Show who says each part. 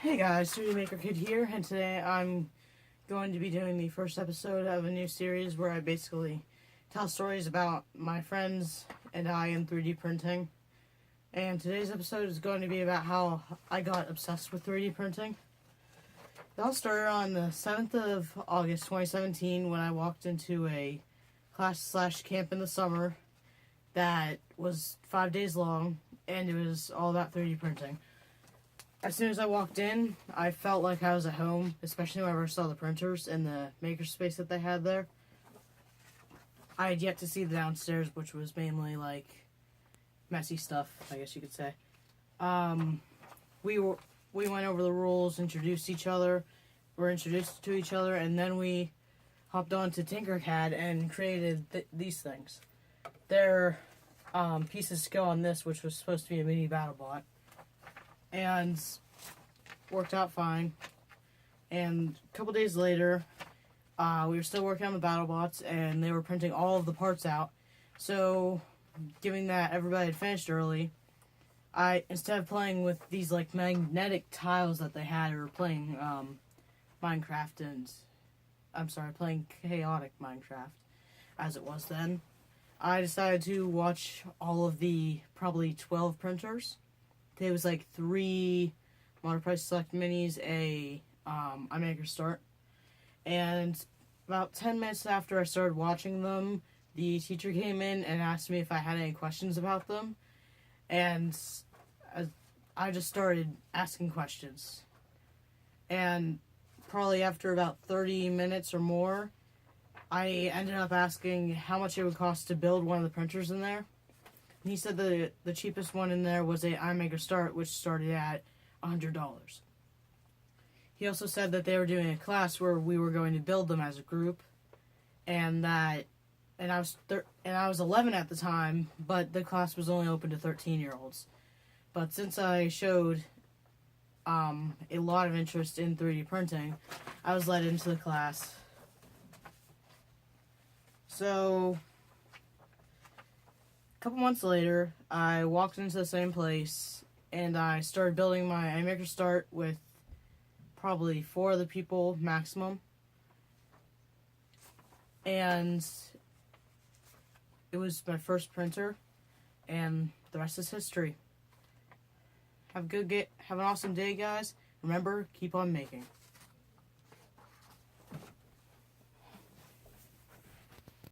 Speaker 1: Hey guys, Studio Maker Kid here, and today I'm going to be doing the first episode of a new series where I basically tell stories about my friends and I in 3D printing. And today's episode is going to be about how I got obsessed with 3D printing. It all started on the 7th of August 2017 when I walked into a class/camp in the summer that was 5 days long, and it was all about 3D printing. As soon as I walked in, I felt like I was at home, especially whenever I saw the printers and the makerspace that they had there. I had yet to see the downstairs, which was mainly like messy stuff, I guess you could say. We went over the rules, introduced to each other, and then we hopped on to Tinkercad and created these things. They're pieces to go on this, which was supposed to be a mini BattleBot. And worked out fine. And a couple days later, we were still working on the BattleBots, and they were printing all of the parts out. So, given that everybody had finished early, instead of playing with these like magnetic tiles that they had, or playing Minecraft playing chaotic Minecraft, as it was then, I decided to watch all of the probably 12 printers. It was like 3 Modern Price Select Minis, a iMaker Start. And about 10 minutes after I started watching them, the teacher came in and asked me if I had any questions about them. And I just started asking questions. And probably after about 30 minutes or more, I ended up asking how much it would cost to build one of the printers in there. He said the cheapest one in there was a iMaker Start, which started at $100. He also said that they were doing a class where we were going to build them as a group, and I was 11 at the time, but the class was only open to 13-year-olds. But since I showed a lot of interest in 3D printing, I was let into the class. So, a couple months later, I walked into the same place, and I started building my iMaker Start with probably 4 other people maximum. And it was my first printer, and the rest is history. Have an awesome day, guys. Remember, keep on making.